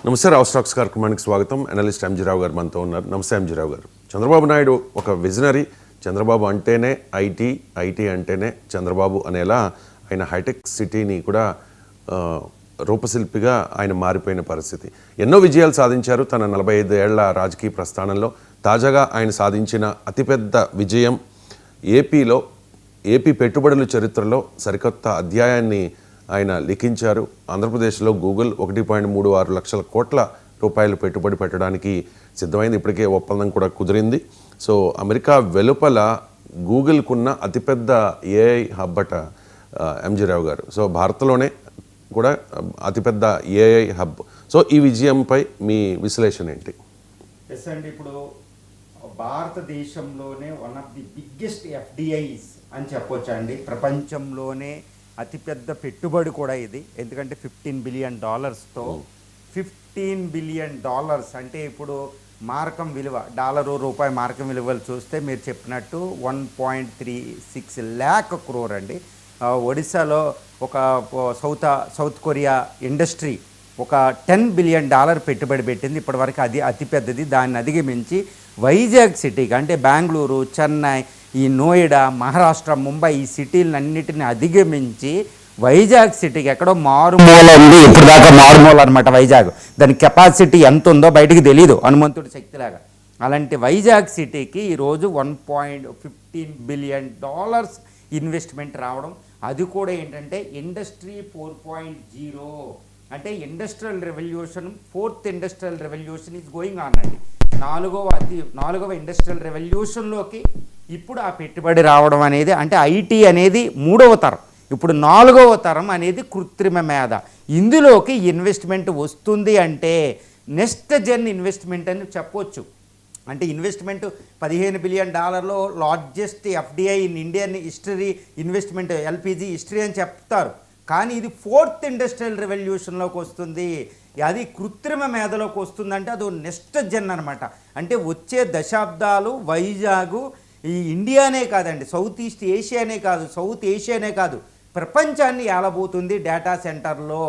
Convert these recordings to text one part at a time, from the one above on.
నమస్తే రావు స్టాక్స్ కార్యక్రమానికి స్వాగతం. అనలిస్ట్ ఎంజీ రావు గారు మనతో ఉన్నారు. నమస్తే ఎంజీ రావు గారు. చంద్రబాబు నాయుడు ఒక విజనరీ. చంద్రబాబు అంటేనే ఐటీ అంటేనే చంద్రబాబు అనేలా ఆయన హైటెక్ సిటీని కూడా రూపశిల్పిగా ఆయన మారిపోయిన పరిస్థితి. ఎన్నో విజయాలు సాధించారు తన 45 ఏళ్ల రాజకీయ ప్రస్థానంలో. తాజాగా ఆయన సాధించిన అతిపెద్ద విజయం ఏపీ పెట్టుబడుల చరిత్రలో సరికొత్త అధ్యాయాన్ని ఆయన లిఖించారు. ఆంధ్రప్రదేశ్లో గూగుల్ 1.36 లక్షల కోట్ల రూపాయలు పెట్టుబడి పెట్టడానికి సిద్ధమైంది. ఇప్పటికే ఒప్పందం కూడా కుదిరింది. సో అమెరికా వెలుపల గూగుల్కున్న అతిపెద్ద ఏఐ హబ్ అట ఎంజీ రావు గారు. సో భారత్లోనే కూడా అతిపెద్ద ఏఐ హబ్. సో ఈ విజయంపై మీ విశ్లేషణ ఏంటి? ఎస్ అండి, ఇప్పుడు భారతదేశంలోనే one of the biggest FDIs అని చెప్పొచ్చు అండి. ప్రపంచంలోనే అతిపెద్ద పెట్టుబడి కూడా ఇది. ఎందుకంటే $15 బిలియన్ 15 బిలియన్ అంటే ఇప్పుడు మార్కం విలువ డాలరు రూపాయి మార్కం విలువలు చూస్తే మీరు చెప్పినట్టు 1.36 lakh crore అండి. ఒడిశాలో ఒక సౌత్ కొరియా ఇండస్ట్రీ ఒక $10 బిలియన్ పెట్టుబడి పెట్టింది. ఇప్పటివరకు అది అతిపెద్దది. దాన్ని అధిగమించి వైజాగ్ సిటీకి అంటే బెంగళూరు, చెన్నై, ఈ నోయిడా, మహారాష్ట్ర, ముంబై ఈ సిటీలన్నిటిని అధిగమించి వైజాగ్ సిటీకి ఎక్కడో మారుమూల ఉంది. ఇప్పుడు దాకా మారుమూల అనమాట వైజాగ్. దాని కెపాసిటీ ఎంత ఉందో బయటికి తెలియదు, హనుమంతుడి శక్తిలాగా. అలాంటి వైజాగ్ సిటీకి ఈరోజు $1.15 బిలియన్ ఇన్వెస్ట్మెంట్ రావడం. అది కూడా ఏంటంటే ఇండస్ట్రీ 4.0 అంటే industrial revolution, 4th industrial revolution is going on అండి. నాలుగవ ఇండస్ట్రియల్ రెవల్యూషన్లోకి ఇప్పుడు ఆ పెట్టుబడి రావడం అనేది, అంటే ఐటీ అనేది 3వ తరం, ఇప్పుడు 4వ తరం అనేది కృత్రిమ మేధ. ఇందులోకి ఇన్వెస్ట్మెంట్ వస్తుంది అంటే నెక్స్ట్ జెన్ ఇన్వెస్ట్మెంట్ అని చెప్పొచ్చు. అంటే investment $15 billion largest FDI in Indian history investment LPG history అని చెప్తారు. కానీ ఇది 4th ఇండస్ట్రియల్ రెవల్యూషన్లోకి వస్తుంది. అది కృత్రిమ మేధలోకి వస్తుందంటే అది నెక్స్ట్ జెన్ అనమాట. అంటే వచ్చే దశాబ్దాలు వైజాగ్ ఈ ఇండియానే కాదండి, సౌత్ ఈస్ట్ ఏషియానే కాదు, సౌత్ ఏషియానే కాదు, ప్రపంచాన్ని ఏలబోతుంది డేటా సెంటర్లో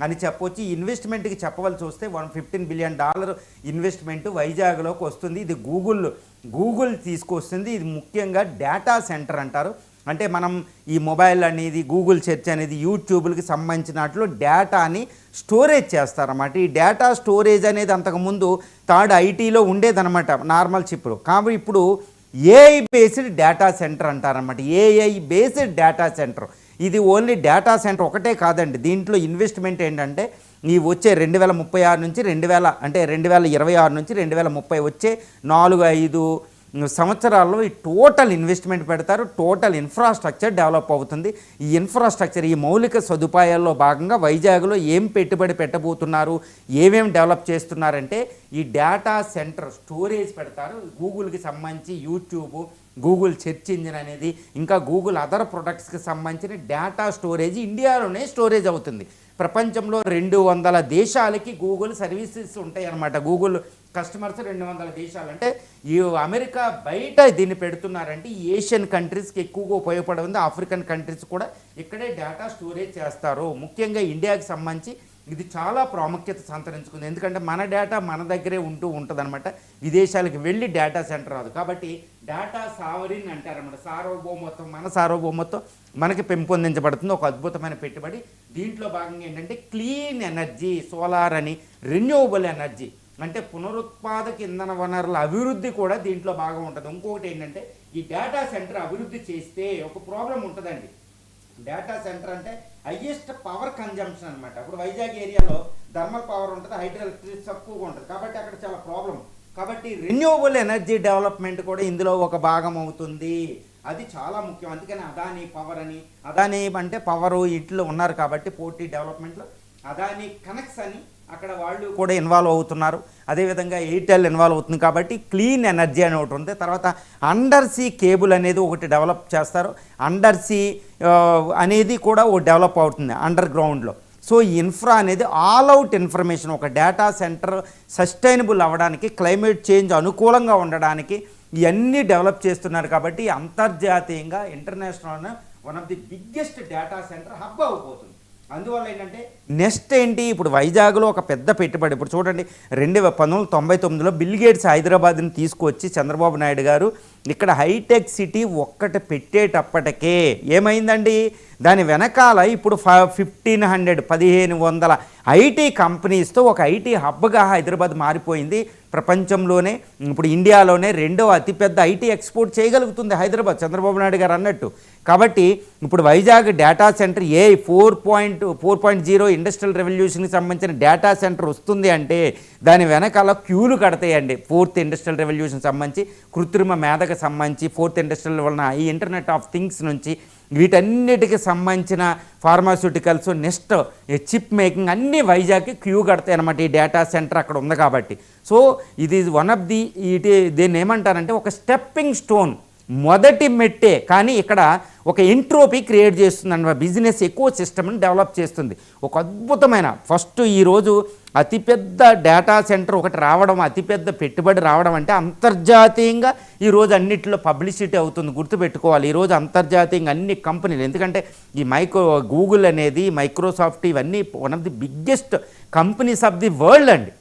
అని చెప్పొచ్చు. ఈ ఇన్వెస్ట్మెంట్కి చెప్పవలసి వస్తే $115 బిలియన్ ఇన్వెస్ట్మెంట్ వైజాగ్లోకి వస్తుంది. ఇది గూగుల్ తీసుకొస్తుంది. ఇది ముఖ్యంగా డేటా సెంటర్ అంటారు. అంటే మనం ఈ మొబైల్ అనేది, గూగుల్ సెర్చ్ అనేది, యూట్యూబ్కి సంబంధించినట్లు డేటాని స్టోరేజ్ చేస్తారన్నమాట. ఈ డేటా స్టోరేజ్ అనేది అంతకుముందు థర్డ్ ఐటీలో ఉండేదన్నమాట, నార్మల్ చిప్లో. కాబట్టి ఇప్పుడు ఏఐ బేస్డ్ డేటా సెంటర్ అంటారన్నమాట. AI based data center. ఇది ఓన్లీ డేటా సెంటర్ ఒకటే కాదండి. దీంట్లో ఇన్వెస్ట్మెంట్ ఏంటంటే ఈ వచ్చే 2036 నుంచి 2026 నుంచి 2030 వచ్చే 4-5 సంవత్సరాల్లో ఈ టోటల్ ఇన్వెస్ట్మెంట్ పెడతారు. టోటల్ ఇన్ఫ్రాస్ట్రక్చర్ డెవలప్ అవుతుంది. ఈ ఇన్ఫ్రాస్ట్రక్చర్, ఈ మౌలిక సదుపాయాల్లో భాగంగా వైజాగ్లో ఏం పెట్టుబడి పెట్టబోతున్నారు, ఏమేమి డెవలప్ చేస్తున్నారంటే ఈ డేటా సెంటర్ స్టోరేజ్ పెడతారు. గూగుల్కి సంబంధించి యూట్యూబ్, గూగుల్ సెర్చ్ ఇంజిన్ అనేది, ఇంకా గూగుల్ అదర్ ప్రొడక్ట్స్కి సంబంధించిన డేటా స్టోరేజ్ ఇండియాలోనే స్టోరేజ్ అవుతుంది. ప్రపంచంలో 200 దేశాలకి గూగుల్ సర్వీసెస్ ఉంటాయి అన్నమాట. గూగుల్ కస్టమర్స్ 200 దేశాలు. అంటే ఈ అమెరికా బయట దీన్ని పెడుతున్నారంటే ఈ ఏషియన్ కంట్రీస్కి ఎక్కువగా ఉపయోగపడుతుంది. ఆఫ్రికన్ కంట్రీస్ కూడా ఇక్కడే డేటా స్టోరేజ్ చేస్తారు. ముఖ్యంగా ఇండియాకి సంబంధించి ఇది చాలా ప్రాముఖ్యత సంతరించుకుంది. ఎందుకంటే మన డేటా మన దగ్గరే ఉంటుందన్నమాట. విదేశాలకు వెళ్ళి డేటా సెంటర్ రాదు. కాబట్టి డేటా సావరిన్ అంటారన్నమాట. మన సార్వభౌమత్వం మనకి పెంపొందించబడుతుంది. ఒక అద్భుతమైన పెట్టుబడి. దీంట్లో భాగంగా ఏంటంటే క్లీన్ ఎనర్జీ, సోలార్ అని, రెన్యూవబుల్ ఎనర్జీ అంటే పునరుత్పాదక ఇంధన వనరుల అభివృద్ధి కూడా దీంట్లో బాగా ఉంటుంది. ఇంకొకటి ఏంటంటే ఈ డేటా సెంటర్ అభివృద్ధి చేస్తే ఒక ప్రాబ్లం ఉంటుందండి. డేటా సెంటర్ అంటే హైయెస్ట్ పవర్ కన్జంప్షన్ అనమాట. ఇప్పుడు వైజాగ్ ఏరియాలో థర్మల్ పవర్ ఉంటుంది, హైడ్రో ఎలక్ట్రిసిటీ తక్కువగా ఉంటుంది. కాబట్టి అక్కడ చాలా ప్రాబ్లం. కాబట్టి రెన్యూవబుల్ ఎనర్జీ డెవలప్మెంట్ కూడా ఇందులో ఒక భాగం అవుతుంది. అది చాలా ముఖ్యం. అందుకని అదానీ పవర్ అని, అదానీ అంటే పవరు ఇట్లు ఉన్నారు కాబట్టి పోర్టీ డెవలప్మెంట్లో అదానీ కనెక్ట్స్ అని అక్కడ వాళ్ళు కూడా ఇన్వాల్వ్ అవుతున్నారు. అదేవిధంగా ఎయిర్టెల్ ఇన్వాల్వ్ అవుతుంది. కాబట్టి క్లీన్ ఎనర్జీ అని ఒకటి ఉంది. తర్వాత అండర్ సీ కేబుల్ అనేది ఒకటి డెవలప్ చేస్తారు. అండర్ సీ అనేది కూడా ఒకటి డెవలప్ అవుతుంది అండర్ గ్రౌండ్లో. సో ఈ ఇన్ఫ్రా అనేది ఆల్ అవుట్ ఇన్ఫర్మేషన్, ఒక డేటా సెంటర్ సస్టైనబుల్ అవ్వడానికి, క్లైమేట్ చేంజ్ అనుకూలంగా ఉండడానికి ఇవన్నీ డెవలప్ చేస్తున్నారు. కాబట్టి అంతర్జాతీయంగా international one of the biggest data center hub అవ్వబోతుంది. అందువల్ల ఏంటంటే నెక్స్ట్ ఏంటి, ఇప్పుడు వైజాగ్లో ఒక పెద్ద పెట్టుబడి, ఇప్పుడు చూడండి 1999లో బిల్ గేట్స్ హైదరాబాద్ని తీసుకొచ్చి చంద్రబాబు నాయుడు గారు ఇక్కడ హైటెక్ సిటీ ఒక్కటి పెట్టేటప్పటికే ఏమైందండి, దాని వెనకాల ఇప్పుడు 1500 ఐటీ కంపెనీస్తో ఒక ఐటీ హబ్గా హైదరాబాద్ మారిపోయింది. ప్రపంచంలోనే ఇప్పుడు ఇండియాలోనే రెండవ అతిపెద్ద ఐటీ ఎక్స్పోర్ట్ చేయగలుగుతుంది హైదరాబాద్, చంద్రబాబు నాయుడు గారు అన్నట్టు. కాబట్టి ఇప్పుడు వైజాగ్ డేటా సెంటర్ 4.0 ఇండస్ట్రియల్ రెవల్యూషన్కి సంబంధించిన డేటా సెంటర్ వస్తుంది అంటే దాని వెనకాల క్యూలు కడతాయండి. 4th ఇండస్ట్రియల్ రెవల్యూషన్ సంబంధించి, కృత్రిమ మేధకు సంబంధించి, 4th ఇండస్ట్రియల్ వలన ఈ ఇంటర్నెట్ ఆఫ్ థింగ్స్ నుంచి వీటన్నిటికి సంబంధించిన ఫార్మాస్యూటికల్స్, నెక్స్ట్ చిప్ మేకింగ్ అన్నీ వైజాగ్కి క్యూ కడతాయి అన్నమాట. ఈ డేటా సెంటర్ అక్కడ ఉంది కాబట్టి. సో ఇది వన్ ఆఫ్ ది దీన్ని ఏమంటారంటే ఒక స్టెప్పింగ్ స్టోన్, మొదటి మెట్టే. కానీ ఇక్కడ ఒక ఎంట్రోపీ క్రియేట్ చేస్తుంది అన్నమాట. బిజినెస్ ఎకో సిస్టమ్ని డెవలప్ చేస్తుంది. ఒక అద్భుతమైన ఫస్ట్ ఈరోజు అతిపెద్ద డేటా సెంటర్ ఒకటి రావడం, అతిపెద్ద పెట్టుబడి రావడం అంటే అంతర్జాతీయంగా ఈరోజు అన్నింటిలో పబ్లిసిటీ అవుతుంది. గుర్తుపెట్టుకోవాలి, ఈరోజు అంతర్జాతీయంగా అన్ని కంపెనీలు, ఎందుకంటే ఈ గూగుల్ అనేది, మైక్రోసాఫ్ట్ ఇవన్నీ one of the biggest companies of the world అండి.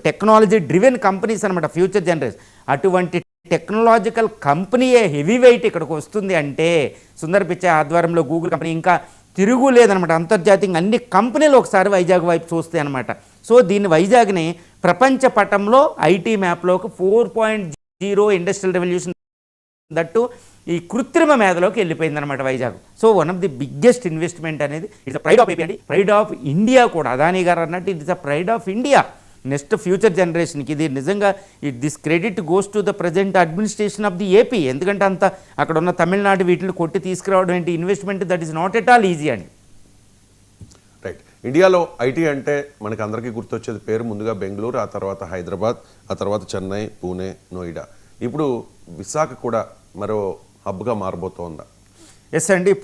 టెక్నాలజీ డ్రివెన్ కంపెనీస్ అనమాట, ఫ్యూచర్ జనరేషన్. అటువంటి టెక్నాలజికల్ కంపెనీయే హెవీ వెయిట్ ఇక్కడికి వస్తుంది అంటే సుందర్ పిచ్చై ఆధ్వర్యంలో గూగుల్ కంపెనీ ఇంకా తిరుగులేదనమాట. అంతర్జాతీయంగా అన్ని కంపెనీలు ఒకసారి వైజాగ్ వైపు చూస్తాయి అనమాట. సో దీన్ని వైజాగ్ని ప్రపంచ పటంలో ఐటీ మ్యాప్లోకి 4.0 ఇండస్ట్రియల్ రెవల్యూషన్ దట్టు ఈ కృత్రిమ మేధలోకి వెళ్ళిపోయిందనమాట Vizag. So one of the biggest investment అనేది ఇట్స్ ప్రైడ్ ఆఫ్ ఏపీ అండి, ప్రైడ్ ఆఫ్ ఇండియా కూడా. అదానీ గారు అన్నట్టు it's a pride of India. Next future జనరేషన్కి ఇది నిజంగా this credit goes to the present administration of the AP. ఎందుకంటే అంత అక్కడ ఉన్న తమిళనాడు వీటిని కొట్టి తీసుకురావడం ఏంటి investment, that is not at all easy అండి. రైట్. ఇండియాలో ఐటీ అంటే మనకు అందరికీ గుర్తొచ్చేది పేరు ముందుగా బెంగళూరు, ఆ తర్వాత హైదరాబాద్, ఆ తర్వాత చెన్నై, పూణే, నోయిడా. ఇప్పుడు విశాఖ కూడా మరో హబ్గా మారబోతోందా? ఎస్ అండి.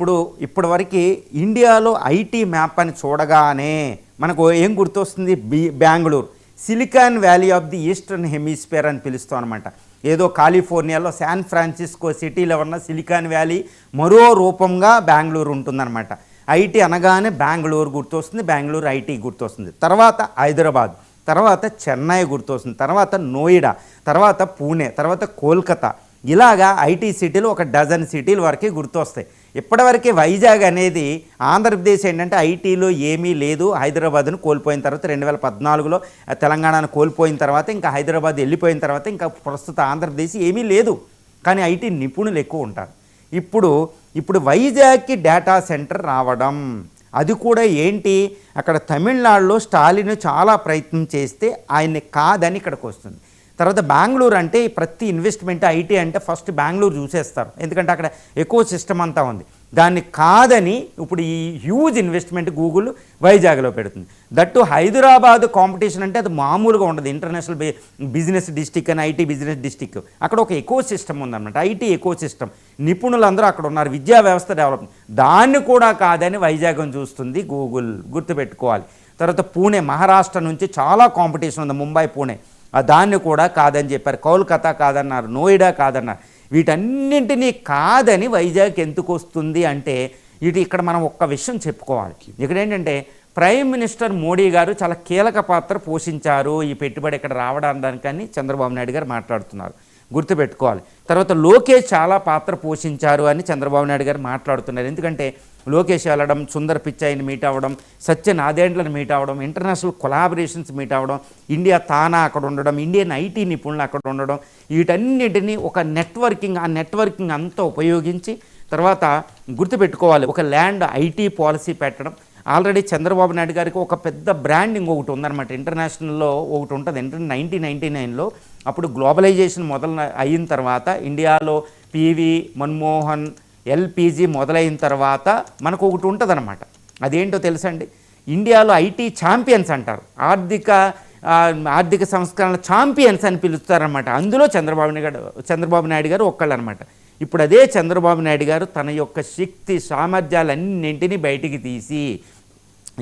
ఇప్పటివరకు ఇండియాలో ఐటీ మ్యాప్ అని చూడగానే మనకు ఏం గుర్తొస్తుంది, Bengaluru, silicon valley of the eastern hemisphere అని పిలుస్తాం అనమాట. ఏదో కాలిఫోర్నియాలో శాన్ ఫ్రాన్సిస్కో సిటీలో ఉన్న సిలికాన్ వ్యాలీ మరో రూపంగా బెంగళూరు ఉంటుందన్నమాట. ఐటీ అనగానే బెంగళూరు గుర్తొస్తుంది, బెంగళూరు ఐటీ గుర్తొస్తుంది. తర్వాత హైదరాబాద్, తర్వాత చెన్నై గుర్తొస్తుంది, తర్వాత నోయిడా, తర్వాత పూణే, తర్వాత కోల్కతా. ఇలాగా ఐటీ సిటీలు ఒక డజన్ సిటీల వరకే గుర్తొస్తాయి. ఇప్పటివరకే వైజాగ్ అనేది ఆంధ్రప్రదేశ్ ఏంటంటే ఐటీలో ఏమీ లేదు. హైదరాబాద్ను కోల్పోయిన తర్వాత 2014లో తెలంగాణను కోల్పోయిన తర్వాత ఇంకా హైదరాబాద్ వెళ్ళిపోయిన తర్వాత ఇంకా ప్రస్తుత ఆంధ్రప్రదేశ్ ఏమీ లేదు. కానీ ఐటీ నిపుణులు ఎక్కువ ఉంటారు. ఇప్పుడు వైజాగ్కి డేటా సెంటర్ రావడం, అది కూడా ఏంటి, అక్కడ తమిళనాడులో స్టాలిన్ చాలా ప్రయత్నం చేస్తే ఆయన్ని కాదని ఇక్కడికి వస్తుంది. తర్వాత బెంగళూరు అంటే ప్రతి ఇన్వెస్ట్మెంట్ ఐటీ అంటే ఫస్ట్ బెంగళూరు చూసేస్తారు, ఎందుకంటే అక్కడ ఎక్కువ సిస్టమ్ అంతా ఉంది. దాన్ని కాదని ఇప్పుడు ఈ హ్యూజ్ ఇన్వెస్ట్మెంట్ గూగుల్ వైజాగ్లో పెడుతుంది. దట్టు హైదరాబాద్ కాంపిటీషన్ అంటే అది మామూలుగా ఉండదు. ఇంటర్నేషనల్ బిజినెస్ డిస్టిక్ అని, ఐటీ బిజినెస్ డిస్టిక్, అక్కడ ఒక ఎకో సిస్టమ్ ఉందన్నమాట. ఐటీ ఎకో సిస్టమ్, నిపుణులందరూ అక్కడ ఉన్నారు, విద్యా వ్యవస్థ డెవలప్. దాన్ని కూడా కాదని వైజాగ్ని చూస్తుంది గూగుల్, గుర్తుపెట్టుకోవాలి. తర్వాత పూణే, మహారాష్ట్ర నుంచి చాలా కాంపిటీషన్ ఉంది, ముంబై, పూణే, దాన్ని కూడా కాదని చెప్పారు. కోల్కతా కాదన్నారు, నోయిడా కాదన్నారు. వీటన్నింటినీ కాదని వైజాగ్ ఎందుకు వస్తుంది అంటే ఇక్కడ మనం ఒక్క విషయం చెప్పుకోవాలి. ఇక్కడ ఏంటంటే ప్రైమ్ మినిస్టర్ మోడీ గారు చాలా కీలక పాత్ర పోషించారు ఈ పెట్టుబడి ఇక్కడ రావడానికని చంద్రబాబు నాయుడు గారు మాట్లాడుతున్నారు, గుర్తుపెట్టుకోవాలి. తర్వాత లోకేష్ చాలా పాత్ర పోషించారు అని చంద్రబాబు నాయుడు గారు మాట్లాడుతున్నారు. ఎందుకంటే లోకేష్ వెళ్ళడం, సుందర్ పిచ్చైని మీట్ అవ్వడం, సత్యనాదేండ్లను మీట్ అవ్వడం, ఇంటర్నేషనల్ కొలాబరేషన్స్ మీట్ అవ్వడం, ఇండియా తానా అక్కడ ఉండడం, ఇండియన్ ఐటీ నిపుణులు అక్కడ ఉండడం, వీటన్నిటిని ఒక నెట్వర్కింగ్, ఆ నెట్వర్కింగ్ అంతా ఉపయోగించి తర్వాత గుర్తుపెట్టుకోవాలి ఒక ల్యాండ్ ఐటీ పాలసీ పెట్టడం. ఆల్రెడీ చంద్రబాబు నాయుడు గారికి ఒక పెద్ద బ్రాండింగ్ ఒకటి ఉందన్నమాట, ఇంటర్నేషనల్లో ఒకటి ఉంటుంది. 1999లో అప్పుడు గ్లోబలైజేషన్ అయిన తర్వాత ఇండియాలో పివి, మన్మోహన్, ఎల్పిజి మొదలైన తర్వాత మనకు ఒకటి ఉంటుందన్నమాట. అదేంటో తెలుసండి, ఇండియాలో ఐటీ ఛాంపియన్స్ అంటారు, ఆర్థిక సంస్కరణల ఛాంపియన్స్ అని పిలుస్తారన్నమాట. అందులో చంద్రబాబు నాయుడు గారు ఒక్కళ్ళు అనమాట. ఇప్పుడు అదే చంద్రబాబు నాయుడు గారు తన యొక్క శక్తి సామర్థ్యాలన్నింటినీ బయటికి తీసి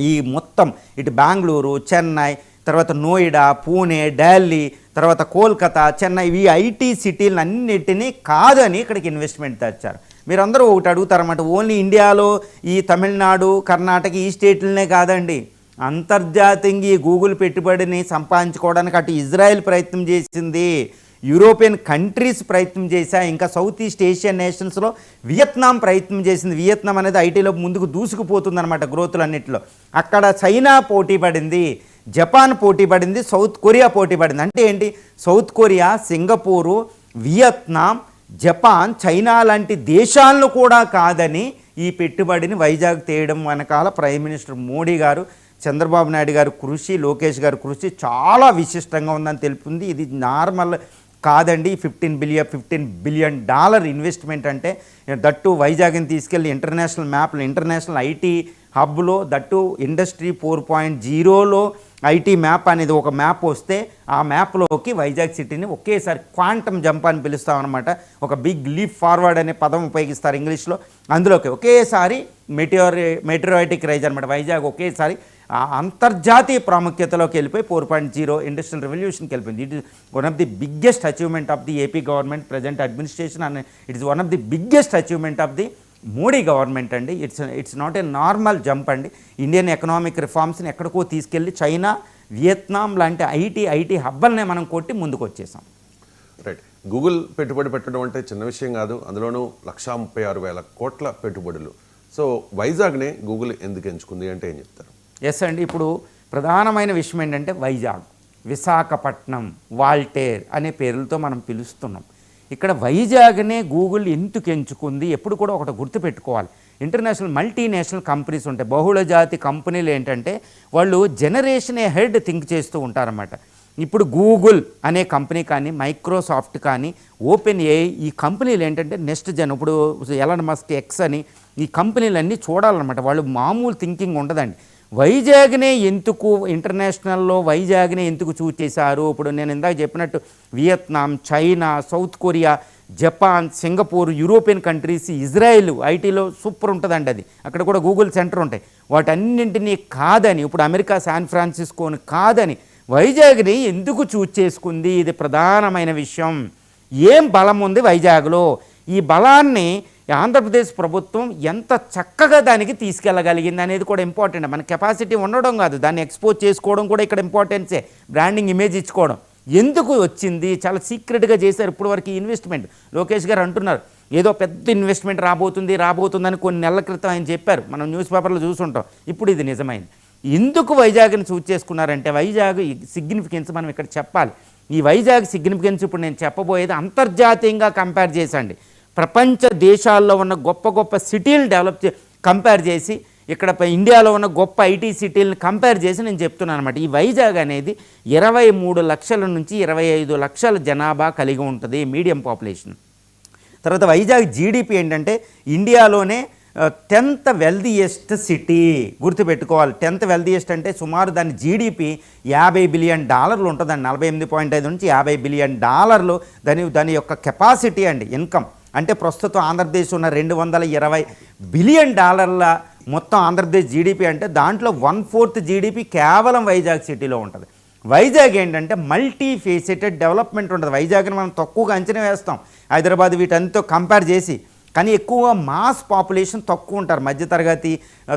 ఈ మొత్తం ఇటు బెంగళూరు, చెన్నై, తర్వాత నోయిడా, పూణే, ఢిల్లీ, తర్వాత కోల్కతా, చెన్నై, ఈ ఐటీ సిటీలన్నింటినీ కాదని ఇక్కడికి ఇన్వెస్ట్మెంట్ తెచ్చారు. మీరందరూ ఒకటి అడుగుతారన్నమాట, ఓన్లీ ఇండియాలో ఈ తమిళనాడు, కర్ణాటక ఈ స్టేట్లనే కాదండి, అంతర్జాతీయంగా ఈ గూగుల్ పెట్టుబడిని సంపాదించుకోవడానికి అటు ఇజ్రాయెల్ ప్రయత్నం చేసింది, యూరోపియన్ కంట్రీస్ ప్రయత్నం చేశాయి, ఇంకా సౌత్ ఈస్ట్ ఏషియన్ నేషన్స్లో వియత్నాం ప్రయత్నం చేసింది. వియత్నాం అనేది ఐటీలో ముందుకు దూసుకుపోతుంది అనమాట గ్రోత్లన్నింటిలో. అక్కడ చైనా పోటీ పడింది, జపాన్ పోటీ పడింది, సౌత్ కొరియా పోటీ పడింది. అంటే ఏంటి, south Korea, Singapore, Vietnam, Japan, China లాంటి దేశాలను కూడా కాదని ఈ పెట్టుబడిని వైజాగ్ తేయడం వెనకాల ప్రైమ్ మినిస్టర్ మోడీ గారు, చంద్రబాబు నాయుడు గారు కృషి, లోకేష్ గారు కృషి చాలా విశిష్టంగా ఉందని తెలుపుతుంది. ఇది నార్మల్ కాదండి. $15 బిలియన్ ఇన్వెస్ట్మెంట్ అంటే దట్టు వైజాగ్ని తీసుకెళ్ళి ఇంటర్నేషనల్ మ్యాప్లో, ఇంటర్నేషనల్ ఐటీ హబ్లో, దట్టు ఇండస్ట్రీ 4.0లో ఐటీ మ్యాప్ అనేది ఒక మ్యాప్ వస్తే ఆ మ్యాప్లోకి వైజాగ్ సిటీని ఒకేసారి క్వాంటమ్ జంప్ అని పిలుస్తామన్నమాట. ఒక బిగ్ లీప్ ఫార్వర్డ్ అనే పదం ఉపయోగిస్తారు ఇంగ్లీష్లో. అందులోకి ఒకేసారి మెటీరియాటిక్ రైజ్ అనమాట. వైజాగ్ ఒకేసారి అంతర్జాతీయ ప్రాముఖ్యతలోకి వెళ్ళిపోయి 4.0 ఇండస్ట్రియల్ రెవల్యూషన్కి వెళ్ళిపోయింది. It is one of the biggest achievement of the AP government present administration and it is one of the biggest achievement of the Modi government అండి. It's not a normal jump అండి. Indian economic రిఫార్మ్స్ని ఎక్కడికో తీసుకెళ్ళి China, Vietnam లాంటి IT హబ్బల్నే మనం కొట్టి ముందుకు వచ్చేసాం. రైట్. గూగుల్ పెట్టుబడి పెట్టడం అంటే చిన్న విషయం కాదు, అందులోనూ 136,000 కోట్ల పెట్టుబడులు. సో వైజాగ్నే గూగుల్ ఎందుకు ఎంచుకుంది అంటే ఏం చెప్తారు? ఎస్ అండి, ఇప్పుడు ప్రధానమైన విషయం ఏంటంటే వైజాగ్, విశాఖపట్నం, వాల్టేర్ అనే పేర్లతో మనం పిలుస్తున్నాం. ఇక్కడ వైజాగ్నే గూగుల్ ఎందుకు ఎంచుకుంది, ఎప్పుడు కూడా ఒకటి గుర్తుపెట్టుకోవాలి. ఇంటర్నేషనల్ మల్టీనేషనల్ కంపెనీస్ ఉంటాయి, బహుళజాతి కంపెనీలు ఏంటంటే వాళ్ళు జనరేషన్ హెడ్ థింక్ చేస్తూ ఉంటారన్నమాట. ఇప్పుడు గూగుల్ అనే కంపెనీ కానీ, మైక్రోసాఫ్ట్ కానీ, ఓపెన్ ఏఐ ఈ కంపెనీలు ఏంటంటే నెక్స్ట్ జన్, ఇప్పుడు ఎలాన్ మస్క్ ఎక్స్ అని ఈ కంపెనీలన్నీ చూడాలన్నమాట. వాళ్ళు మామూలు థింకింగ్ ఉండదండి. వైజాగ్నే ఎందుకు ఇంటర్నేషనల్లో వైజాగ్నే ఎందుకు చూస్ చేశారు? ఇప్పుడు నేను ఇందాక చెప్పినట్టు Vietnam, China, south Korea, Japan, Singapore, European countries, Israel ఐటీలో సూపర్ ఉంటుందండి. అది అక్కడ కూడా గూగుల్ సెంటర్ ఉంటాయి. వాటన్నింటినీ కాదని, ఇప్పుడు అమెరికా శాన్ ఫ్రాన్సిస్కోని కాదని వైజాగ్ని ఎందుకు చూస్ చేసుకుంది? ఇది ప్రధానమైన విషయం. ఏం బలం ఉంది వైజాగ్లో? ఈ బలాన్ని ఆంధ్రప్రదేశ్ ప్రభుత్వం ఎంత చక్కగా దానికి తీసుకెళ్ళగలిగింది అనేది కూడా ఇంపార్టెంట్. మన కెపాసిటీ ఉండడం కాదు, దాన్ని ఎక్స్పోజ్ చేసుకోవడం కూడా ఇక్కడ ఇంపార్టెన్సే. బ్రాండింగ్ ఇమేజ్ ఇచ్చుకోవడం ఎందుకు వచ్చింది, చాలా సీక్రెట్గా చేశారు ఇప్పుడు వరకు ఈ ఇన్వెస్ట్మెంట్. లోకేష్ గారు అంటున్నారు ఏదో పెద్ద ఇన్వెస్ట్మెంట్ రాబోతుందని కొన్ని నెలల క్రితం ఆయన చెప్పారు, మనం న్యూస్ పేపర్లో చూసుంటాం. ఇప్పుడు ఇది నిజమైంది. ఎందుకు వైజాగ్ని చూస్ చేసుకున్నారంటే వైజాగ్ సిగ్నిఫికెన్స్ మనం ఇక్కడ చెప్పాలి. ఈ వైజాగ్ సిగ్నిఫికెన్స్ ఇప్పుడు నేను చెప్పబోయేది అంతర్జాతీయంగా కంపేర్ చేసండి. ప్రపంచ దేశాల్లో ఉన్న గొప్ప గొప్ప సిటీలు కంపేర్ చేసి, ఇక్కడ ఇండియాలో ఉన్న గొప్ప ఐటీ సిటీలను కంపేర్ చేసి నేను చెప్తున్నాను అనమాట. ఈ వైజాగ్ అనేది 23 లక్షల నుంచి 25 లక్షల జనాభా కలిగి ఉంటుంది, మీడియం పాపులేషన్. తర్వాత వైజాగ్ జీడిపి ఏంటంటే ఇండియాలోనే 10th వెల్దియెస్ట్ సిటీ. గుర్తుపెట్టుకోవాలి, 10th వెల్దియెస్ట్ అంటే సుమారు దాని జీడిపి $50 బిలియన్ ఉంటుందండి. 48.5 నుంచి $50 బిలియన్ దాని యొక్క కెపాసిటీ అండి, ఇన్కమ్. అంటే ప్రస్తుతం ఆంధ్రప్రదేశ్ ఉన్న $220 బిలియన్ మొత్తం ఆంధ్రప్రదేశ్ జీడిపి అంటే దాంట్లో 1/4 జీడిపి కేవలం వైజాగ్ సిటీలో ఉంటుంది. వైజాగ్ ఏంటంటే మల్టీ ఫేసెటెడ్ డెవలప్మెంట్ ఉంటుంది. వైజాగ్ని మనం తక్కువగా అంచనా వేస్తాం హైదరాబాద్ వీటంతా కంపేర్ చేసి, కానీ ఎక్కువ మాస్ పాపులేషన్ తక్కువ ఉంటారు, మధ్యతరగతి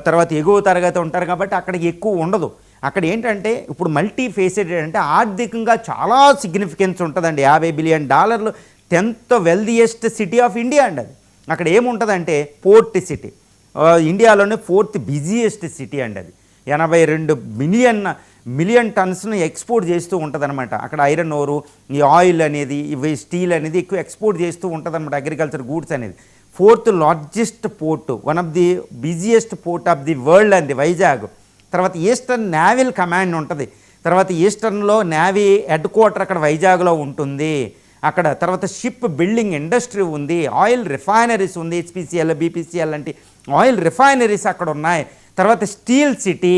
తర్వాత ఎగువ తరగతి ఉంటారు కాబట్టి అక్కడికి ఎక్కువ ఉండదు. అక్కడ ఏంటంటే ఇప్పుడు మల్టీ ఫేసెటెడ్ అంటే ఆర్థికంగా చాలా సిగ్నిఫికెన్స్ ఉంటుందండి. $50 billion 10th wealthiest city of India అండి అది. అక్కడ ఏముంటుందంటే పోర్ట్ సిటీ, ఇండియాలోనే 4th బిజియెస్ట్ సిటీ అండి అది. 82 మిలియన్ టన్స్ను ఎక్స్పోర్ట్ చేస్తూ ఉంటుందన్నమాట. అక్కడ ఐరన్ ఓరు, ఈ ఆయిల్ అనేది, ఇవి స్టీల్ అనేది ఎక్కువ ఎక్స్పోర్ట్ చేస్తూ ఉంటుందన్నమాట, అగ్రికల్చర్ గూడ్స్ అనేది. 4th largest port, one of the busiest port of the world అండి వైజాగ్. తర్వాత ఈస్టర్న్ నేవల్ కమాండ్ ఉంటుంది. తర్వాత ఈస్టర్న్లో నేవీ హెడ్ క్వార్టర్ అక్కడ వైజాగ్లో ఉంటుంది. అక్కడ తర్వాత షిప్ బిల్డింగ్ ఇండస్ట్రీ ఉంది, ఆయిల్ రిఫైనరీస్ ఉంది, హెచ్పిసిఎల్, బీపీసీఎల్ లాంటి ఆయిల్ రిఫైనరీస్ అక్కడ ఉన్నాయి. తర్వాత స్టీల్ సిటీ,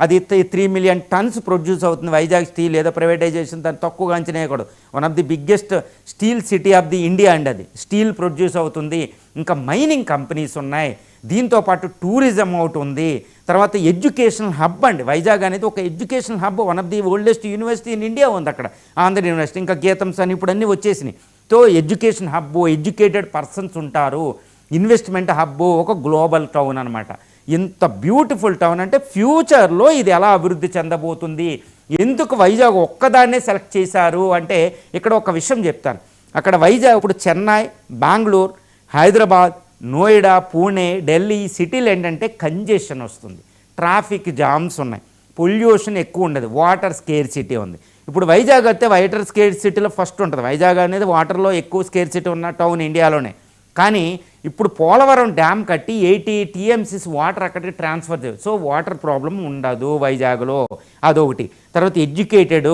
అది 3 మిలియన్ టన్స్ ప్రొడ్యూస్ అవుతుంది వైజాగ్ స్టీల్. ఏదో ప్రైవేటైజేషన్ దాన్ని తక్కువగా అంచనా వేయకూడదు. One of the biggest steel city of the India అండి అది. స్టీల్ ప్రొడ్యూస్ అవుతుంది. ఇంకా మైనింగ్ కంపెనీస్ ఉన్నాయి. దీంతోపాటు టూరిజం ఒకటి ఉంది. తర్వాత ఎడ్యుకేషనల్ హబ్ అండి వైజాగ్ అనేది ఒక educational hub. One of the oldest university in India ఉంది అక్కడ, ఆంధ్ర యూనివర్సిటీ. ఇంకా గీతంస్ అని ఇప్పుడు అన్నీ వచ్చేసినాయి. So education hub, educated persons ఉంటారు. ఇన్వెస్ట్మెంట్ హబ్, ఒక గ్లోబల్ టౌన్ అనమాట. ఇంత బ్యూటిఫుల్ టౌన్ అంటే ఫ్యూచర్లో ఇది ఎలా అభివృద్ధి చెందబోతుంది, ఎందుకు వైజాగ్ ఒక్కదాన్నే సెలెక్ట్ చేశారు అంటే ఇక్కడ ఒక విషయం చెప్తాను. అక్కడ వైజాగ్ ఇప్పుడు చెన్నై, బెంగళూరు, హైదరాబాద్, నోయిడా, పూణే, ఢిల్లీ ఈ సిటీలు ఏంటంటే కంజెషన్ వస్తుంది, ట్రాఫిక్ జామ్స్ ఉన్నాయి, పొల్యూషన్ ఎక్కువ ఉండదు, వాటర్ స్కేర్ సిటీ ఉంది. ఇప్పుడు వైజాగ్ అయితే వాటర్ స్కేర్ సిటీలో ఫస్ట్ ఉంటుంది. వైజాగ్ అనేది వాటర్లో ఎక్కువ స్కేర్ సిటీ ఉన్న టౌన్ ఇండియాలోనే. కానీ ఇప్పుడు పోలవరం డ్యామ్ కట్టి 80 TMCs వాటర్ అక్కడికి ట్రాన్స్ఫర్ చేయాలి. సో వాటర్ ప్రాబ్లం ఉండదు వైజాగ్లో, అదొకటి. తర్వాత ఎడ్యుకేటెడ్,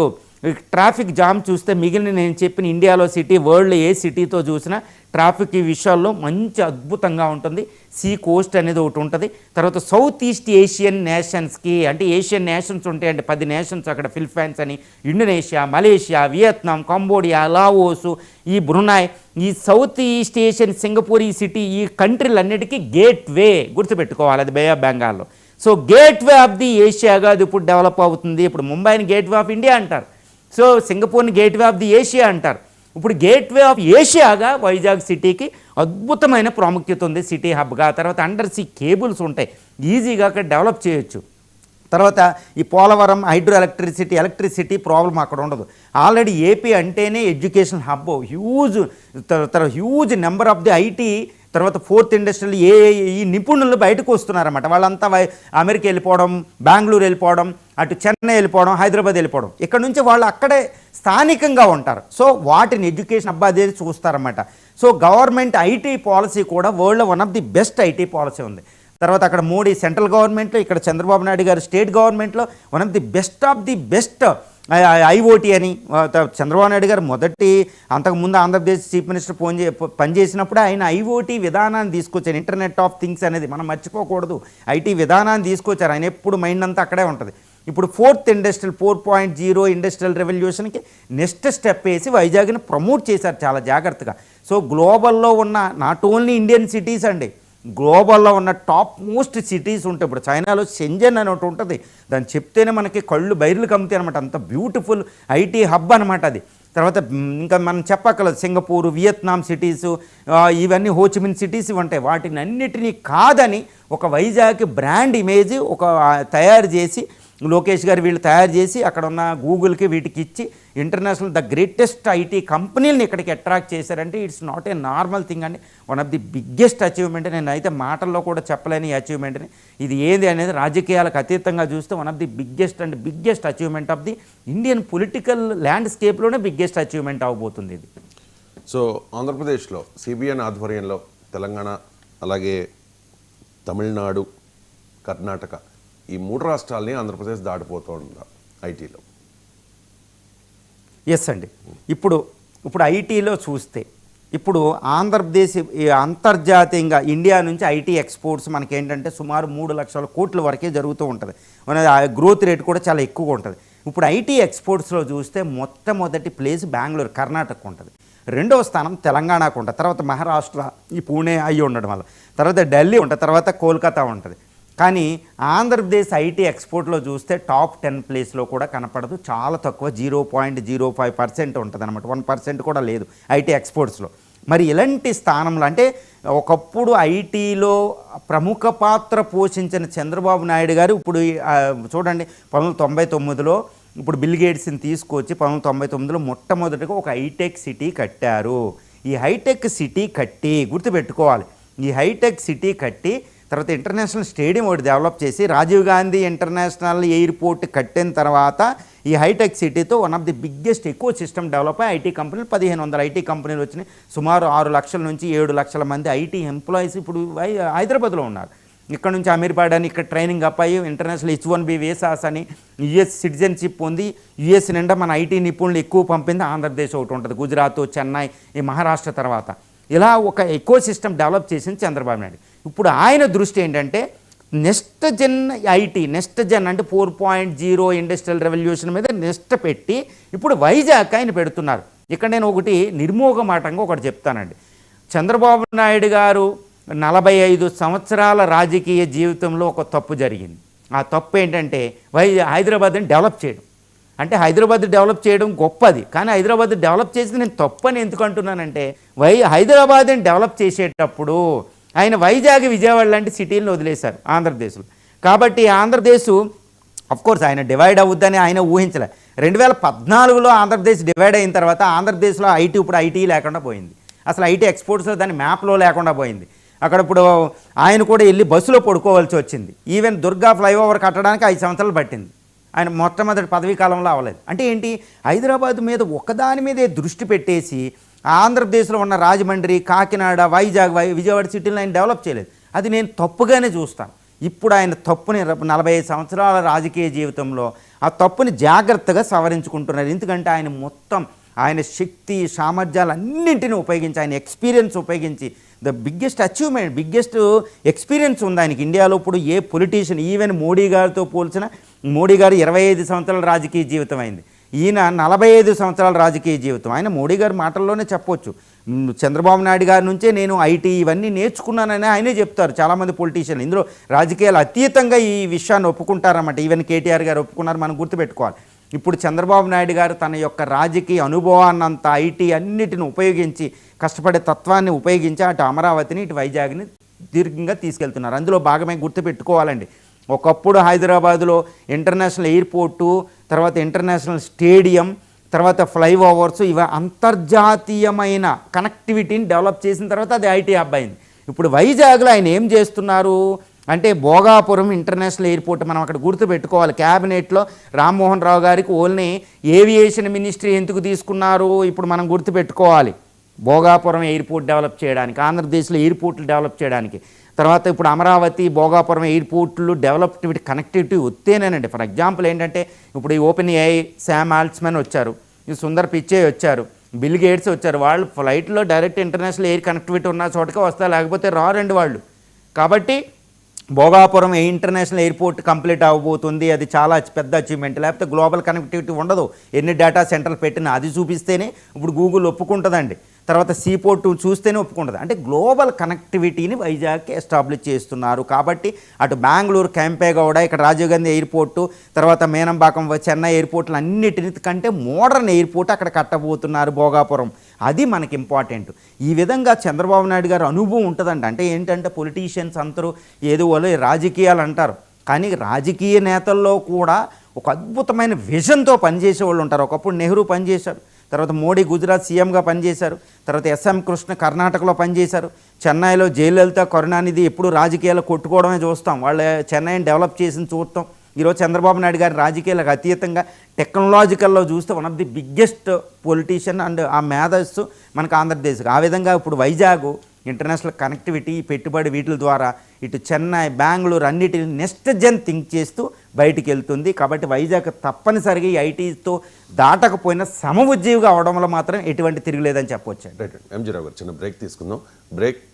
ట్రాఫిక్ జామ్ చూస్తే మిగిలిన నేను చెప్పిన ఇండియాలో సిటీ, వరల్డ్లో ఏ సిటీతో చూసినా ట్రాఫిక్ ఈ విషయాల్లో మంచి అద్భుతంగా ఉంటుంది. సీ కోస్ట్ అనేది ఒకటి ఉంటుంది. తర్వాత సౌత్ ఈస్ట్ ఏషియన్ నేషన్స్కి, అంటే ఏషియన్ నేషన్స్ ఉంటాయండి 10 నేషన్స్ అక్కడ, ఫిలిప్పైన్స్ అని, Indonesia, Malaysia, Vietnam, Cambodia, Laos, ఈ బ్రునాయ్, ఈ సౌత్ ఈస్ట్ ఏషియన్, సింగపూర్, ఈ సిటీ, ఈ కంట్రీలన్నిటికీ గేట్ వే గుర్తుపెట్టుకోవాలి, అది బే ఆఫ్ బెంగాల్లో. So gateway of the ఏషియాగా అది ఇప్పుడు డెవలప్ అవుతుంది. ఇప్పుడు ముంబైని గేట్ వే ఆఫ్ ఇండియా అంటారు, సో సింగపూర్ని gateway of the Asia అంటారు. ఇప్పుడు గేట్ వే ఆఫ్ ఏషియాగా వైజాగ్ సిటీకి అద్భుతమైన ప్రాముఖ్యత ఉంది సిటీ హబ్గా. తర్వాత అండర్ సీ కేబుల్స్ ఉంటాయి, ఈజీగా అక్కడ డెవలప్ చేయొచ్చు. తర్వాత ఈ పోలవరం హైడ్రో ఎలక్ట్రిసిటీ ప్రాబ్లం అక్కడ ఉండదు. ఆల్రెడీ ఏపీ అంటేనే education hub, huge number of the IT, తర్వాత 4th ఇండస్ట్రియల్ ఈ నిపుణులు బయటకు వస్తున్నారన్నమాట. వాళ్ళంతా అమెరికా వెళ్ళిపోవడం, బెంగళూరు వెళ్ళిపోవడం, అటు చెన్నై వెళ్ళిపోవడం, హైదరాబాద్ వెళ్ళిపోవడం, ఇక్కడ నుంచి వాళ్ళు అక్కడే స్థానికంగా ఉంటారు. సో వాటిని ఎడ్యుకేషన్ హబ్ అనేది చూస్తారన్నమాట. సో గవర్నమెంట్ ఐటీ పాలసీ కూడా వరల్డ్లో one of the best IT policy ఉంది. తర్వాత అక్కడ మోడీ సెంట్రల్ గవర్నమెంట్లో, ఇక్కడ చంద్రబాబు నాయుడు గారు స్టేట్ గవర్నమెంట్లో one of the best IoT అని. చంద్రబాబు నాయుడు గారు అంతకుముందు ఆంధ్రప్రదేశ్ చీఫ్ మినిస్టర్ పనిచేసినప్పుడు ఆయన ఐఓటీ విధానాన్ని తీసుకొచ్చారు. ఇంటర్నెట్ ఆఫ్ థింగ్స్ అనేది మనం మర్చిపోకూడదు, ఐటీ విధానాన్ని తీసుకొచ్చారు. ఆయన ఎప్పుడు మైండ్ అంతా అక్కడే ఉంటుంది. ఇప్పుడు 4th ఇండస్ట్రియల్ 4.0 ఇండస్ట్రియల్ రెవల్యూషన్కి నెక్స్ట్ స్టెప్ వేసి వైజాగ్ని ప్రమోట్ చేశారు చాలా జాగ్రత్తగా. సో గ్లోబల్లో ఉన్న నాట్ ఓన్లీ ఇండియన్ సిటీస్ అండి, గ్లోబల్లో ఉన్న టాప్ మోస్ట్ సిటీస్ ఉంటాయి. ఇప్పుడు చైనాలో షెంజన్ అని ఒకటి ఉంటుంది, దాన్ని చెప్తేనే మనకి కళ్ళు బైర్లు కమ్ముతాయి అనమాట, అంత బ్యూటిఫుల్ ఐటీ హబ్ అనమాట అది. తర్వాత ఇంకా మనం చెప్పక్కర్లేదు, సింగపూర్, వియత్నాం సిటీసు, ఇవన్నీ హోచిమిన్ సిటీస్ ఉంటాయి. వాటిని అన్నిటినీ కాదని ఒక వైజాగ్ బ్రాండ్ ఇమేజ్ తయారు చేసి లోకేష్ గారు వీళ్ళు తయారు చేసి అక్కడ ఉన్న గూగుల్కి వీటికి ఇచ్చి ఇంటర్నేషనల్ ద గ్రేటెస్ట్ ఐటీ కంపెనీలను ఇక్కడికి అట్రాక్ట్ చేశారంటే it's not a normal thing అండి. One of the biggest achievement. నేను అయితే మాటల్లో కూడా చెప్పలేని ఈ అచీవ్మెంట్ని. ఇది ఏది అనేది రాజకీయాలకు అతీతంగా చూస్తే one of the biggest achievement of the Indian political ల్యాండ్స్కేప్లోనే బిగ్గెస్ట్ అచీవ్మెంట్ అవబోతుంది ఇది. సో ఆంధ్రప్రదేశ్లో సిబిఎన్ ఆధ్వర్యంలో తెలంగాణ, అలాగే తమిళనాడు, కర్ణాటక ఈ 3 రాష్ట్రాలని ఆంధ్రప్రదేశ్ దాటిపోతుందా ఐటీలో? ఎస్ అండి. ఇప్పుడు ఐటీలో చూస్తే ఇప్పుడు ఆంధ్రప్రదేశ్ అంతర్జాతీయంగా ఇండియా నుంచి ఐటీ ఎక్స్పోర్ట్స్ మనకేంటంటే సుమారు 3 లక్షల కోట్ల వరకే జరుగుతూ ఉంటుంది. మన గ్రోత్ రేట్ కూడా చాలా ఎక్కువగా ఉంటుంది. ఇప్పుడు ఐటీ ఎక్స్పోర్ట్స్లో చూస్తే మొట్టమొదటి ప్లేస్ బెంగళూరు, కర్ణాటక ఉంటుంది. 2వ స్థానం తెలంగాణకు ఉంటుంది. తర్వాత మహారాష్ట్ర, ఈ పూణే అయ్యి ఉండడం వల్ల, తర్వాత ఢిల్లీ ఉంటుంది, తర్వాత కోల్కతా ఉంటుంది. కానీ ఆంధ్రప్రదేశ్ ఐటీ ఎక్స్పోర్ట్లో చూస్తే టాప్ 10 ప్లేస్లో కూడా కనపడదు, చాలా తక్కువ, 0.05% ఉంటుంది అనమాట, 1% కూడా లేదు ఐటీ ఎక్స్పోర్ట్స్లో. మరి ఇలాంటి స్థానంలో అంటే ఒకప్పుడు ఐటీలో ప్రముఖ పాత్ర పోషించిన చంద్రబాబు నాయుడు గారు ఇప్పుడు చూడండి 1999లో ఇప్పుడు బిల్ గేట్స్ని తీసుకొచ్చి 1999లో మొట్టమొదటిగా ఒక హైటెక్ సిటీ కట్టారు. ఈ హైటెక్ సిటీ కట్టి గుర్తుపెట్టుకోవాలి, ఈ హైటెక్ సిటీ కట్టి తర్వాత ఇంటర్నేషనల్ స్టేడియం ఒకటి డెవలప్ చేసి రాజీవ్ గాంధీ ఇంటర్నేషనల్ ఎయిర్పోర్ట్ కట్టిన తర్వాత ఈ హైటెక్ సిటీతో one of the biggest eco system develop అయ్యి ఐటీ కంపెనీలు 1500 ఐటీ కంపెనీలు వచ్చినాయి. సుమారు 6 లక్షల నుంచి 7 లక్షల మంది ఐటీ ఎంప్లాయీస్ ఇప్పుడు హైదరాబాద్లో ఉన్నారు. ఇక్కడ నుంచి అమీర్పాడ్ అని ఇక్కడ ట్రైనింగ్ అప్ అయ్యి ఇంటర్నేషనల్ H1B వీసాస్ అని యుఎస్ సిటిజన్షిప్ పొంది యుఎస్ నిండా మన ఐటీ నిపుణులు ఎక్కువ పంపింది ఆంధ్రప్రదేశ్ ఒకటి ఉంటుంది, గుజరాత్, చెన్నై, ఈ మహారాష్ట్ర తర్వాత ఇలా ఒక ఎకో సిస్టమ్ డెవలప్ చేసింది చంద్రబాబు నాయుడు. ఇప్పుడు ఆయన దృష్టి ఏంటంటే next gen IT, next gen అంటే 4.0 ఇండస్ట్రియల్ రెవల్యూషన్ మీద నెక్స్ట్ పెట్టి ఇప్పుడు వైజాగ్ ఆయన పెడుతున్నారు. ఇక్కడ నేను ఒకటి నిర్మోహమాటంగా ఒకటి చెప్తానండి. చంద్రబాబు నాయుడు గారు 45 సంవత్సరాల రాజకీయ జీవితంలో ఒక తప్పు జరిగింది. ఆ తప్పు ఏంటంటే హైదరాబాద్ని డెవలప్ చేయడం. అంటే హైదరాబాద్ డెవలప్ చేయడం గొప్పది, కానీ హైదరాబాద్ డెవలప్ చేసి నేను తప్పని ఎందుకు అంటున్నానంటే హైదరాబాద్ని డెవలప్ చేసేటప్పుడు ఆయన వైజాగ్ విజయవాడ లాంటి సిటీలను వదిలేశారు ఆంధ్రప్రదేశ్లో. కాబట్టి ఆంధ్రప్రదేశ్ కోర్స్ ఆయన డివైడ్ అవుద్దని ఆయన ఊహించలే. 2014లో ఆంధ్రప్రదేశ్ డివైడ్ అయిన తర్వాత ఆంధ్రప్రదేశ్లో ఐటీ ఇప్పుడు ఐటీ లేకుండా పోయింది. అసలు ఐటీ ఎక్స్పోర్ట్స్లో దాని మ్యాప్లో లేకుండా పోయింది. అక్కడ ఇప్పుడు ఆయన కూడా వెళ్ళి బస్సులో పడుకోవాల్సి వచ్చింది. ఈవెన్ దుర్గా ఫ్లైఓవర్ కట్టడానికి 5 సంవత్సరాలు పట్టింది. ఆయన మొట్టమొదటి పదవీ కాలంలో అవ్వలేదు. అంటే ఏంటి, హైదరాబాద్ మీద ఒక్కదాని మీదే దృష్టి పెట్టేసి ఆంధ్రప్రదేశ్లో ఉన్న రాజమండ్రి, కాకినాడ, వైజాగ్, విజయవాడ సిటీలను ఆయన డెవలప్ చేయలేదు. అది నేను తప్పుగానే చూస్తాను. ఇప్పుడు ఆయన తప్పుని 45 సంవత్సరాల రాజకీయ జీవితంలో ఆ తప్పుని జాగ్రత్తగా సవరించుకుంటున్నారు. ఎందుకంటే ఆయన మొత్తం ఆయన శక్తి సామర్థ్యాలన్నింటినీ ఉపయోగించి, ఆయన ఎక్స్పీరియన్స్ ఉపయోగించి the biggest achievement, biggest experience ఉంది ఆయనకి. ఇండియాలో ఇప్పుడు ఏ పొలిటీషియన్, ఈవెన్ మోడీ గారితో పోల్చిన మోడీ గారు 25 సంవత్సరాల రాజకీయ జీవితం అయింది. ఈయన 45 సంవత్సరాల రాజకీయ జీవితం. ఆయన మోడీ గారి మాటల్లోనే చెప్పొచ్చు, చంద్రబాబు నాయుడు గారి నుంచే నేను ఐటీ ఇవన్నీ నేర్చుకున్నానని ఆయనే చెప్తారు చాలామంది పొలిటీషియన్లు. ఇందులో రాజకీయాలు అతీతంగా ఈ విషయాన్ని ఒప్పుకుంటారన్నమాట. ఈవెన్ కేటీఆర్ గారు ఒప్పుకున్నారు, మనం గుర్తుపెట్టుకోవాలి. ఇప్పుడు చంద్రబాబు నాయుడు గారు తన యొక్క రాజకీయ అనుభవాన్నంతా ఐటీ అన్నిటిని ఉపయోగించి, కష్టపడే తత్వాన్ని ఉపయోగించి అటు అమరావతిని ఇటు వైజాగ్ని దీర్ఘంగా తీసుకెళ్తున్నారు. అందులో భాగమే గుర్తుపెట్టుకోవాలండి, ఒకప్పుడు హైదరాబాదులో ఇంటర్నేషనల్ ఎయిర్పోర్టు, తర్వాత ఇంటర్నేషనల్ స్టేడియం, తర్వాత ఫ్లైఓవర్స్, ఇవి అంతర్జాతీయమైన కనెక్టివిటీని డెవలప్ చేసిన తర్వాత అది ఐటీ హబ్ అయింది. ఇప్పుడు వైజాగ్లో ఆయన ఏం చేస్తున్నారు అంటే భోగాపురం ఇంటర్నేషనల్ ఎయిర్పోర్ట్. మనం అక్కడ గుర్తుపెట్టుకోవాలి, క్యాబినెట్లో రామ్మోహన్ రావు గారికి ఓన్లీ ఏవియేషన్ మినిస్ట్రీ ఎందుకు తీసుకున్నారు ఇప్పుడు మనం గుర్తుపెట్టుకోవాలి. భోగాపురం ఎయిర్పోర్ట్ డెవలప్ చేయడానికి, ఆంధ్రప్రదేశ్లో ఎయిర్పోర్ట్లు డెవలప్ చేయడానికి. తర్వాత ఇప్పుడు అమరావతి, భోగాపురం ఎయిర్పోర్ట్లు డెవలప్టివిటీ కనెక్టివిటీ వస్తేనేనండి. ఫర్ ఎగ్జాంపుల్ ఏంటంటే ఇప్పుడు ఈ ఓపెన్ ఏఐ శామ్ ఆల్ట్స్మన్ వచ్చారు, ఈ సుందర్ పిచ్చే వచ్చారు, బిల్ గేట్స్ వచ్చారు. వాళ్ళు ఫ్లైట్లో డైరెక్ట్ ఇంటర్నేషనల్ ఎయిర్ కనెక్టివిటీ ఉన్న చోటకే వస్తారు, లేకపోతే రారండి వాళ్ళు. కాబట్టి భోగాపురం ఇంటర్నేషనల్ ఎయిర్పోర్ట్ కంప్లీట్ అవ్వబోతుంది. అది చాలా పెద్ద అచీవ్మెంట్. లేకపోతే గ్లోబల్ కనెక్టివిటీ ఉండదు. ఎన్ని డేటా సెంటర్లు పెట్టినా అది చూపిస్తేనే ఇప్పుడు గూగుల్ ఒప్పుకుంటుందండి. తర్వాత సీపోర్ట్ చూస్తేనే ఒప్పుకుంటుంది. అంటే గ్లోబల్ కనెక్టివిటీని వైజాగ్కి ఎస్టాబ్లిష్ చేస్తున్నారు. కాబట్టి అటు బెంగళూరు, కెంపేగౌడ, ఇక్కడ రాజీవ్ గాంధీ ఎయిర్పోర్టు, తర్వాత మేనంబాకం, చెన్నై ఎయిర్పోర్ట్లు అన్నిటిని కంటే మోడర్న్ ఎయిర్పోర్ట్ అక్కడ కట్టబోతున్నారు భోగాపురం. అది మనకి ఇంపార్టెంట్. ఈ విధంగా చంద్రబాబు నాయుడు గారు అనుభవం ఉంటుందండి. అంటే ఏంటంటే పొలిటీషియన్స్ అందరూ ఏదో వాళ్ళు రాజకీయాలు అంటారు, కానీ రాజకీయ నేతల్లో కూడా ఒక అద్భుతమైన విజన్తో పనిచేసే వాళ్ళు ఉంటారు. ఒకప్పుడు నెహ్రూ పనిచేశారు, తర్వాత మోడీ గుజరాత్ సీఎంగా పనిచేశారు, తర్వాత ఎస్ఎం కృష్ణ కర్ణాటకలో పనిచేశారు, చెన్నైలో జయలలిత, కరుణానిధి ఎప్పుడు రాజకీయాలు కొట్టుకోవడమే చూస్తాం, వాళ్ళ చెన్నైని డెవలప్ చేసి చూస్తాం. ఈరోజు చంద్రబాబు నాయుడు గారి రాజకీయాలకు అతీతంగా టెక్నాలజికల్లో చూస్తే one of the biggest politician and ఆ మేధస్సు మనకు ఆంధ్రప్రదేశ్కి. ఆ విధంగా ఇప్పుడు వైజాగ్ ఇంటర్నేషనల్ కనెక్టివిటీ, పెట్టుబడి వీటి ద్వారా ఇటు చెన్నై, బెంగళూరు అన్నిటిని నెక్స్ట్ జన్ థింక్ చేస్తూ బయటికి వెళ్తుంది. కాబట్టి వైజాగ్ తప్పనిసరిగా ఈ ఐటీతో దాటకపోయినా సమ ఉద్యోగిగా అవడంలో మాత్రం ఎటువంటి తిరగలేదని చెప్పవచ్చు. రైట్. ఎంజీ రావు గారు చిన్న బ్రేక్ తీసుకుందాం. బ్రేక్